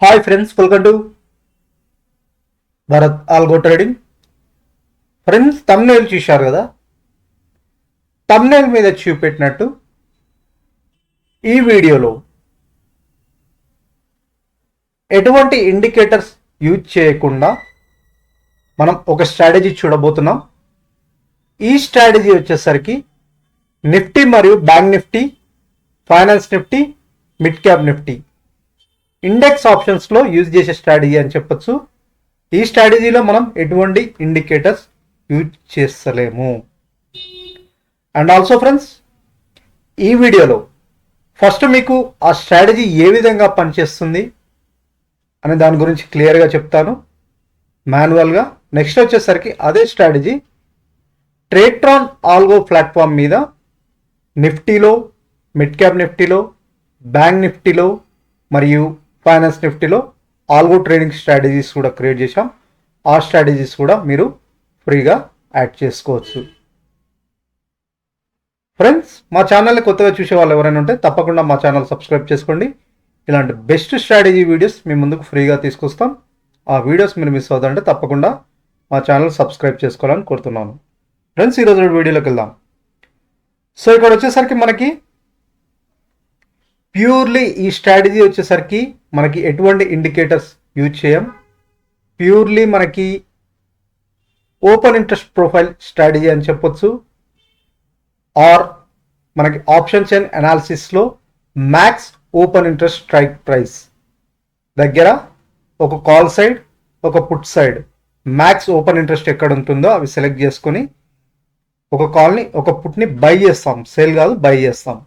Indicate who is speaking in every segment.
Speaker 1: Hi friends, welcome to Bharat algo trading. Friends, thumbnail చూశారు కదా. Thumbnail మీద చూపెట్టినట్టు ఈ వీడియోలో ఎటువంటి ఇండికేటర్స్ యూజ్ చేయకుండా మనం ఒక స్ట్రాటజీ చూడబోతున్నాం. ఈ స్ట్రాటజీ వచ్చేసరికి నిఫ్టీ మరియు bank Nifty, finance Nifty, mid cap Nifty index ఆప్షన్స్లో యూజ్ చేసే స్ట్రాటజీ అని చెప్పొచ్చు. ఈ స్ట్రాటజీలో మనం ఎటువంటి ఇండికేటర్స్ యూజ్ చేస్తలేము. అండ్ ఆల్సో ఫ్రెండ్స్, ఈ వీడియోలో ఫస్ట్ మీకు ఆ స్ట్రాటజీ ఏ విధంగా పనిచేస్తుంది అనే దాని గురించి క్లియర్గా చెప్తాను మాన్యువల్గా. నెక్స్ట్ వచ్చేసరికి అదే స్ట్రాటజీ ట్రేట్రాన్ ఆల్గో ప్లాట్ఫామ్ మీద నిఫ్టీలో, మిడ్ క్యాప్ నిఫ్టీలో, బ్యాంక్ నిఫ్టీలో మరియు ఫైనాన్స్ నిఫ్టీలో ఆల్గో ట్రేడింగ్ స్ట్రాటజీస్ కూడా క్రియేట్ చేశాం. ఆ స్ట్రాటజీస్ కూడా మీరు ఫ్రీగా యాడ్ చేసుకోవచ్చు. ఫ్రెండ్స్, మా ఛానల్ని కొత్తగా చూసే వాళ్ళు ఎవరైనా ఉంటే తప్పకుండా మా ఛానల్ సబ్స్క్రైబ్ చేసుకోండి. ఇలాంటి బెస్ట్ స్ట్రాటజీ వీడియోస్ మీ ముందుకు ఫ్రీగా తీసుకొస్తాం. ఆ వీడియోస్ మీరు మిస్ అవుతుంటే తప్పకుండా మా ఛానల్ సబ్స్క్రైబ్ చేసుకోవాలని కోరుతున్నాను. ఫ్రెండ్స్, ఈరోజు వీడియోలోకి వెళ్దాం. సో ఇక్కడ వచ్చేసరికి మనకి ప్యూర్లీ ఈ స్ట్రాటజీ వచ్చేసరికి మనకి ఎటువంటి ఇండికేటర్స్ యూజ్ చేయం. ప్యూర్లీ మనకి ఓపెన్ ఇంట్రెస్ట్ ప్రొఫైల్ స్ట్రాటజీ అని చెప్పొచ్చు. ఆర్ మనకి ఆప్షన్ చైన్ అనాలిసిస్లో max open interest strike price దగ్గర ఒక కాల్ సైడ్, ఒక put side, max open interest ఎక్కడ ఉంటుందో అవి సెలెక్ట్ చేసుకొని ఒక కాల్ని, ఒక పుట్ని బై చేస్తాం. సేల్ కాదు, బై చేస్తాం.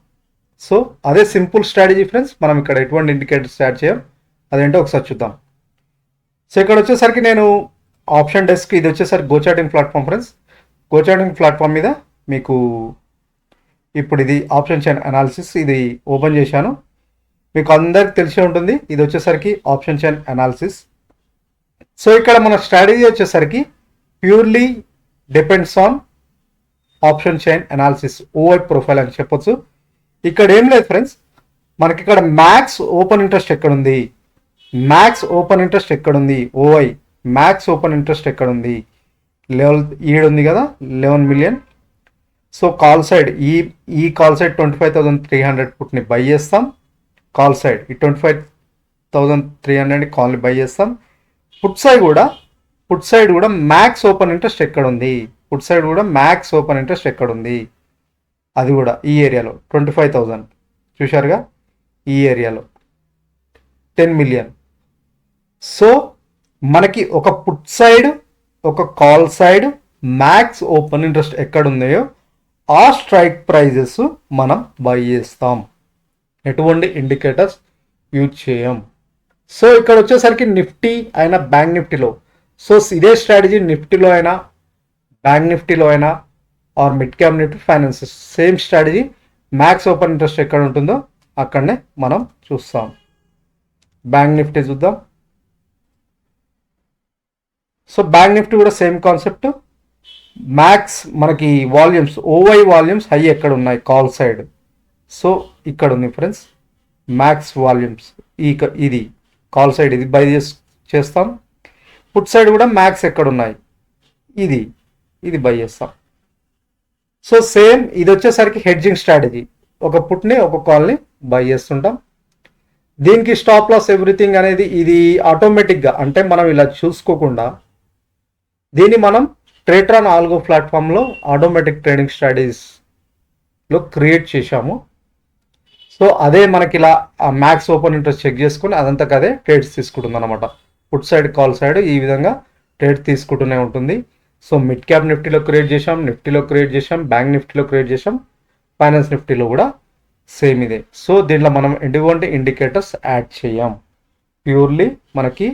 Speaker 1: సో అదే సింపుల్ స్ట్రాటజీ ఫ్రెండ్స్. మనం ఇక్కడ ఎటువంటి ఇండికేటర్స్ యాడ్ చేయం. అదేంటో ఒకసారి చూద్దాం. సో ఇక్కడ వచ్చేసరికి నేను ఆప్షన్ డెస్క్, ఇది వచ్చేసరికి గోచార్టింగ్ ప్లాట్ఫామ్ ఫ్రెండ్స్. గోచార్టింగ్ ప్లాట్ఫామ్ మీద మీకు ఇప్పుడు ఇది ఆప్షన్ చైన్ అనాలిసిస్ ఇది ఓపెన్ చేశాను. మీకు అందరికి తెలిసే ఉంటుంది, ఇది వచ్చేసరికి ఆప్షన్ చైన్ అనాలిసిస్. సో ఇక్కడ మన స్ట్రాటజీ వచ్చేసరికి purely depends on option chain analysis, ఓఐ profile అని చెప్పొచ్చు. ఇక్కడ ఏం లేదు ఫ్రెండ్స్, మనకి ఇక్కడ మ్యాక్స్ ఓపెన్ ఇంట్రెస్ట్ ఎక్కడుంది, మ్యాక్స్ ఓపెన్ ఇంట్రెస్ట్ ఎక్కడుంది, ఓఐ మ్యాక్స్ ఓపెన్ ఇంట్రెస్ట్ ఎక్కడుంది, 11 ఉంది కదా, 11 మిలియన్. సో కాల్ సైడ్ ఈ కాల్ సైడ్ 25,300 పుట్ని బై చేస్తాం. కాల్ సైడ్ ఈ 25,300 కాల్ని బై చేస్తాం. పుట్ సైడ్ కూడా మ్యాక్స్ ఓపెన్ ఇంట్రెస్ట్ ఎక్కడుంది, పుట్ సైడ్ కూడా మ్యాక్స్ ఓపెన్ ఇంట్రెస్ట్ ఎక్కడుంది, అది కూడా ఈ ఏరియాలో 25,000 చూశారుగా, ఈ ఏరియాలో 10 మిలియన్. సో మనకి ఒక పుట్ సైడ్, ఒక call side max open interest ఎక్కడున్నాయో ఆ స్ట్రైక్ ప్రైజెస్ మనం బై చేస్తాం. ఎటువంటి ఇండికేటర్స్ యూజ్ చేయం. సో ఇక్కడ వచ్చేసరికి నిఫ్టీ అయినా బ్యాంక్ నిఫ్టీలో, సో ఇదే స్ట్రాటజీ నిఫ్టీలో అయినా బ్యాంక్ నిఫ్టీలో అయినా or mid cap Nifty, finance same strategy. Max open interest ఎక్కడ ఉంటుందో అక్కడనే మనం చూస్తాం. బ్యాంక్ నిఫ్టీ చూద్దాం. సో బ్యాంక్ నిఫ్టీ కూడా సేమ్ కాన్సెప్ట్. మ్యాక్స్ మనకి వాల్యూమ్స్, ఓవై వాల్యూమ్స్ హై ఎక్కడ ఉన్నాయి, కాల్ సైడ్. సో ఇక్కడ ఉంది ఫ్రెండ్స్ మ్యాక్స్ వాల్యూమ్స్, ఇది కాల్ సైడ్, ఇది బై చేస్తాం. పుట్ సైడ్ కూడా మ్యాక్స్ ఎక్కడ ఉన్నాయి, ఇది బై చేస్తాం. సో సేమ్ ఇది వచ్చేసరికి హెడ్జింగ్ స్ట్రాటజీ, ఒక పుట్ని ఒక కాల్ని బై చేస్తుంటాం. దీనికి స్టాప్ లాస్ ఎవ్రీథింగ్ అనేది ఇది ఆటోమేటిక్గా, అంటే మనం ఇలా చూసుకోకుండా దీన్ని మనం ట్రేట్రాన్ ఆల్గో ప్లాట్ఫామ్లో ఆటోమేటిక్ ట్రేడింగ్ స్ట్రాటజీస్లో క్రియేట్ చేశాము. సో అదే మనకి ఇలా మ్యాక్స్ ఓపెన్ ఇంట్రెస్ట్ చెక్ చేసుకుని అదంతా అదే ట్రేడ్స్ తీసుకుంటుంది అనమాట. పుట్ సైడ్, కాల్ సైడ్ ఈ విధంగా ట్రేడ్ తీసుకుంటూనే ఉంటుంది. సో మిడ్ క్యాప్ నిఫ్టీలో క్రియేట్ చేసాం, నిఫ్టీలో క్రియేట్ చేసాం, బ్యాంక్ నిఫ్టీలో క్రియేట్ చేసాం, ఫైనాన్స్ నిఫ్టీలో కూడా సేమ్ ఇదే. సో దీంట్లో మనం ఎటువంటి ఇండికేటర్స్ యాడ్ చేయం, ప్యూర్లీ మనకి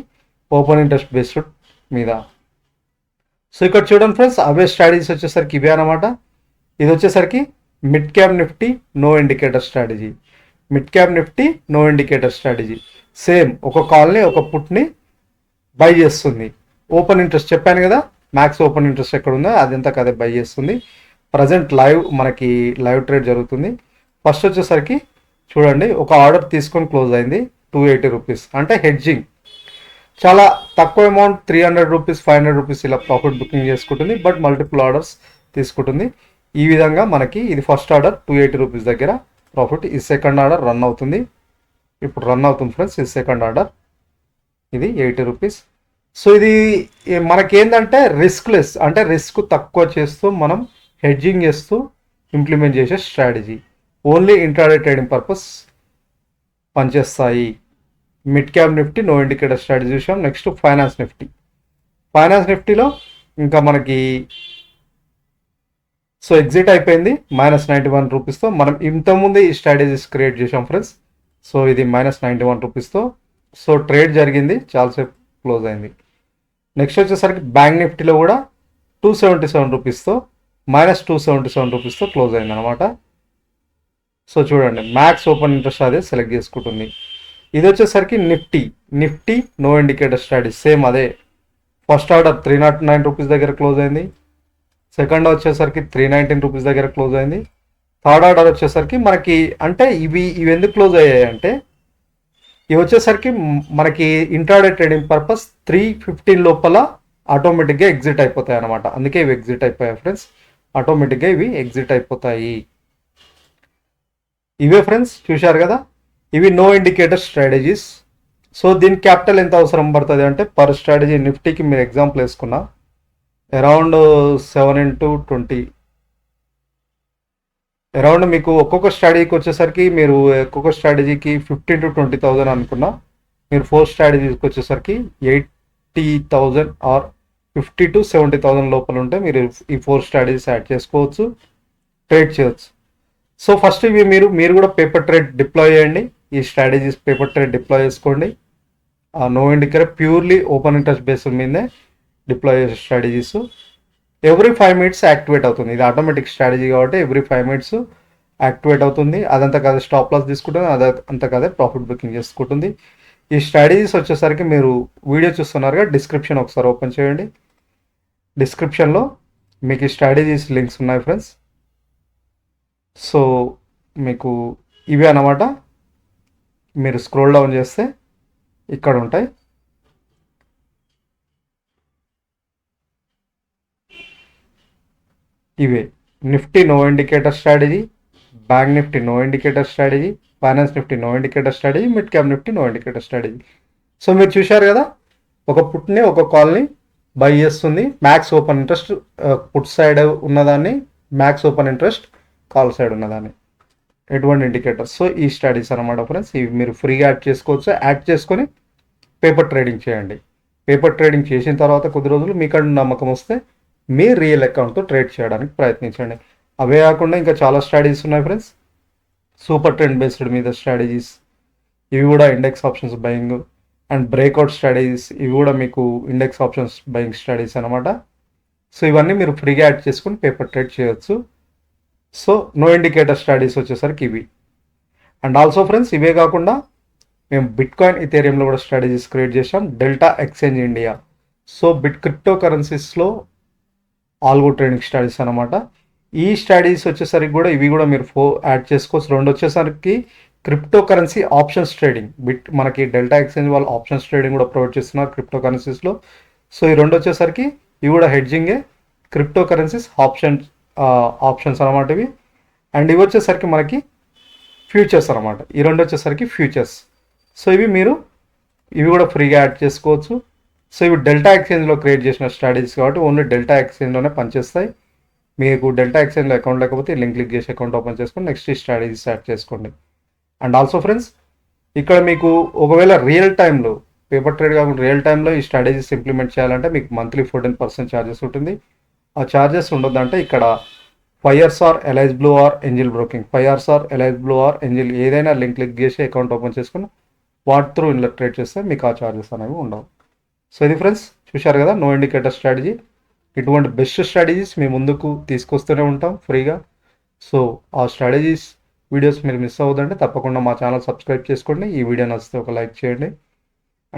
Speaker 1: ఓపెన్ ఇంట్రెస్ట్ బేస్డ్ మీద. సో ఇక్కడ చూడండి ఫ్రెండ్స్, అవే స్ట్రాటజీస్ వచ్చేసరికి ఇవే అనమాట. ఇది వచ్చేసరికి mid cap Nifty no indicator strategy, mid cap Nifty no indicator strategy. Same ఒక కాల్ని, ఒక పుట్ని బై చేస్తుంది. ఓపెన్ ఇంట్రెస్ట్ చెప్పాను కదా, మ్యాక్స్ ఓపెన్ ఇంట్రెస్ట్ ఎక్కడ ఉందో అదంతా అదే బై చేస్తుంది. ప్రజెంట్ మనకి లైవ్ ట్రేడ్ జరుగుతుంది. ఫస్ట్ వచ్చేసరికి చూడండి, ఒక ఆర్డర్ తీసుకొని క్లోజ్ అయింది 280 రూపీస్, అంటే హెడ్జింగ్ చాలా తక్కువ అమౌంట్ 300 రూపీస్ 500 రూపీస్ ఇలా ప్రాఫిట్ బుకింగ్ చేసుకుంటుంది, బట్ మల్టిపుల్ ఆర్డర్స్ తీసుకుంటుంది. ఈ విధంగా మనకి ఇది ఫస్ట్ ఆర్డర్ 280 రూపీస్ దగ్గర ప్రాఫిట్. ఈ సెకండ్ ఆర్డర్ రన్ అవుతుంది, ఇప్పుడు రన్ అవుతుంది ఫ్రెండ్స్. ఈ సెకండ్ ఆర్డర్ ఇది 80 రూపీస్. సో ఇది మనకేంటంటే రిస్క్ లెస్, అంటే రిస్క్ తక్కువ చేస్తూ మనం హెడ్జింగ్ చేస్తూ ఇంప్లిమెంట్ చేసే strategy. Only intraday trading purpose పనిచేస్తాయి. Mid cap Nifty no indicator strategy చూసాం. Next finance Nifty. ఫైనాన్స్ నిఫ్టీలో ఇంకా మనకి సో ఎగ్జిట్ అయిపోయింది -91 రూపీస్తో. మనం ఇంతకుముందే ఈ స్ట్రాటజీస్ క్రియేట్ చేసాం ఫ్రెండ్స్. సో ఇది -91 రూపీస్తో సో ట్రేడ్ జరిగింది, చాలాసేపు క్లోజ్ అయింది. నెక్స్ట్ వచ్చేసరికి బ్యాంక్ నిఫ్టీలో కూడా 277 రూపీస్తో -277 రూపీస్తో క్లోజ్ అయింది అనమాట. సో చూడండి, మ్యాక్స్ ఓపెన్ ఇంట్రెస్ట్ అదే సెలెక్ట్ చేసుకుంటుంది. ఇది వచ్చేసరికి Nifty no indicator strategy same అదే. ఫస్ట్ ఆర్డర్ 309 రూపీస్ దగ్గర క్లోజ్ అయింది. సెకండ్ వచ్చేసరికి 319 రూపీస్ దగ్గర క్లోజ్ అయింది. థర్డ్ ఆర్డర్ వచ్చేసరికి మనకి అంటే ఇవి ఎందుకు క్లోజ్ అయ్యాయి అంటే ఇవి వచ్చేసరికి మనకి ఇంట్రాడే ట్రేడింగ్ పర్పస్ 315 లోపల ఆటోమేటిక్గా ఎగ్జిట్ అయిపోతాయి అనమాట. అందుకే ఇవి ఎగ్జిట్ అయిపోయాయి ఫ్రెండ్స్, ఆటోమేటిక్గా ఇవి ఎగ్జిట్ అయిపోతాయి. ఇవే ఫ్రెండ్స్ చూశారు కదా, ఇవి నో ఇండికేటర్ స్ట్రాటజీస్. సో దీని క్యాపిటల్ ఎంత అవసరం పడుతుంది అంటే పర్ స్ట్రాటజీ నిఫ్టీకి మీరు ఎగ్జాంపుల్ వేసుకున్నా అరౌండ్ 7 into 20 అరౌండ్ మీకు ఒక్కొక్క స్ట్రాటజీకి వచ్చేసరికి మీరు ఒక్కొక్క స్ట్రాటజీకి 15 to 20,000 అనుకున్నా, మీరు 4 స్ట్రాటజీకి వచ్చేసరికి 80,000 ఆర్ 50 to 70,000 లోపల ఉంటే మీరు ఈ 4 స్ట్రాటజీస్ యాడ్ చేసుకోవచ్చు, ట్రేడ్ చేయవచ్చు. సో ఫస్ట్ ఇవి మీరు కూడా పేపర్ ట్రేడ్ డిప్లాయ్ చేయండి. ఈ స్ట్రాటజీస్ పేపర్ ట్రేడ్ డిప్లాయ్ చేసుకోండి. No indicator purely open interest based మీదే డిప్లాయ్ చేసే స్ట్రాటజీస్. ఎవ్రీ 5 minutes యాక్టివేట్ అవుతుంది. ఇది ఆటోమేటిక్ స్ట్రాటజీ కాబట్టి ఎవ్రీ 5 minutes యాక్టివేట్ అవుతుంది. అదంతా కాదే స్టాప్ లాస్ తీసుకుంటుంది, అదంతా కాదే ప్రాఫిట్ బుకింగ్ చేసుకుంటుంది. ఈ స్ట్రాటజీస్ వచ్చేసరికి మీరు వీడియో చూస్తున్నారుగా, డిస్క్రిప్షన్ ఒకసారి ఓపెన్ చేయండి. డిస్క్రిప్షన్లో మీకు ఈ స్ట్రాటజీస్ లింక్స్ ఉన్నాయి ఫ్రెండ్స్. సో మీకు ఇవే అన్నమాట. మీరు స్క్రోల్ డౌన్ చేస్తే ఇక్కడ ఉంటాయి. ఇవే Nifty no indicator strategy, bank Nifty no indicator strategy, finance Nifty no indicator strategy, mid cap Nifty no indicator strategy. So మీరు చూశారు కదా, ఒక పుట్ని ఒక కాల్ని బై చేస్తుంది. Max open interest put side ఉన్నదాన్ని, max open interest call side ఉన్నదాన్ని, ఎటువంటి ఇండికేటర్. సో ఈ స్ట్రాటజీస్ అనమాట ఫ్రెండ్స్. ఇవి మీరు ఫ్రీగా యాడ్ చేసుకోవచ్చు. యాడ్ చేసుకొని పేపర్ ట్రేడింగ్ చేయండి. పేపర్ ట్రేడింగ్ చేసిన తర్వాత కొద్ది రోజులు మీకంటే నమ్మకం వస్తే మీ రియల్ అకౌంట్తో ట్రేడ్ చేయడానికి ప్రయత్నించండి. అవే కాకుండా ఇంకా చాలా స్ట్రాటజీస్ ఉన్నాయి ఫ్రెండ్స్. సూపర్ ట్రెండ్ బేస్డ్ మీద స్ట్రాటజీస్, ఇవి కూడా index options buying and breakout strategies, ఇవి కూడా మీకు ఇండెక్స్ ఆప్షన్స్ బయింగ్ స్ట్రాటజీస్ అనమాట. సో ఇవన్నీ మీరు ఫ్రీగా యాడ్ చేసుకుని పేపర్ ట్రేడ్ చేయొచ్చు. సో నో ఇండికేటర్ స్ట్రాటజీస్ వచ్చేసరికి ఇవి. అండ్ ఆల్సో ఫ్రెండ్స్, ఇవే కాకుండా మేము బిట్కాయిన్ ఇథేరియంలో కూడా స్ట్రాటజీస్ క్రియేట్ చేసాం. Delta exchange India. So crypto కరెన్సీస్లో ఆల్గో ట్రేడింగ్ స్ట్రాటజీస్ అనమాట. ఈ స్ట్రాటజీస్ వచ్చేసరికి కూడా ఇవి కూడా మీరు యాడ్ చేసుకోవచ్చు. రెండు వచ్చేసరికి క్రిప్టో కరెన్సీ ఆప్షన్స్ ట్రేడింగ్, మనకి డెల్టా ఎక్స్చేంజ్ వాళ్ళు ఆప్షన్స్ ట్రేడింగ్ కూడా ప్రొవైడ్ చేస్తున్నారు క్రిప్టో కరెన్సీస్లో. సో ఈ రెండు వచ్చేసరికి ఇవి కూడా హెడ్జింగే, క్రిప్టో కరెన్సీస్ ఆప్షన్స్ అనమాట ఇవి. అండ్ ఇవి వచ్చేసరికి మనకి ఫ్యూచర్స్ అనమాట. ఈ రెండు వచ్చేసరికి ఫ్యూచర్స్. సో ఇవి కూడా ఫ్రీగా యాడ్ చేసుకోవచ్చు. సో ఇవి డెల్టా ఎక్స్చేంజ్లో క్రియేట్ చేసిన స్ట్రాటజీస్ కాబట్టి ఓన్లీ డెల్టా ఎక్స్చేంజ్లోనే పనిచేస్తాయి. మీకు డెల్టా ఎక్స్చేంజ్లో అకౌంట్ లేకపోతే లింక్ క్లిక్ చేసి అకౌంట్ ఓపెన్ చేసుకొని నెక్స్ట్ ఈ స్ట్రాటజీస్ యాడ్ చేసుకోండి. అండ్ ఆల్సో ఫ్రెండ్స్, ఇక్కడ మీకు ఒకవేళ రియల్ టైంలో పేపర్ ట్రేడ్ కాకుండా రియల్ టైంలో ఈ స్ట్రాటజీస్ ఇంప్లిమెంట్ చేయాలంటే మీకు మంత్లీ 14% ఛార్జెస్ ఉంటుంది. ఆ ఛార్జెస్ ఉండొద్దంటే ఇక్కడ 5 years or Alice Blue or Angel Broking, 5 years or Alice Blue or Angel ఏదైనా లింక్ క్లిక్ చేసి అకౌంట్ ఓపెన్ చేసుకుని వాటి త్రూ ఇంట్లో ట్రేడ్ చేస్తే మీకు ఆ ఛార్జెస్ అనేవి ఉండవు. సో ఇది ఫ్రెండ్స్, చూశారు కదా నో ఇండికేటర్ స్ట్రాటజీ. ఇటువంటి బెస్ట్ స్ట్రాటజీస్ మీ ముందుకు తీసుకొస్తూనే ఉంటాం ఫ్రీగా. సో ఆ స్ట్రాటజీస్ వీడియోస్ మీరు మిస్ అవ్వదంటే తప్పకుండా మా ఛానల్ సబ్స్క్రైబ్ చేసుకోండి. ఈ వీడియో నచ్చితే ఒక లైక్ చేయండి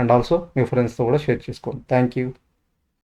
Speaker 1: అండ్ ఆల్సో మీ ఫ్రెండ్స్తో కూడా షేర్ చేసుకోండి. Thank you.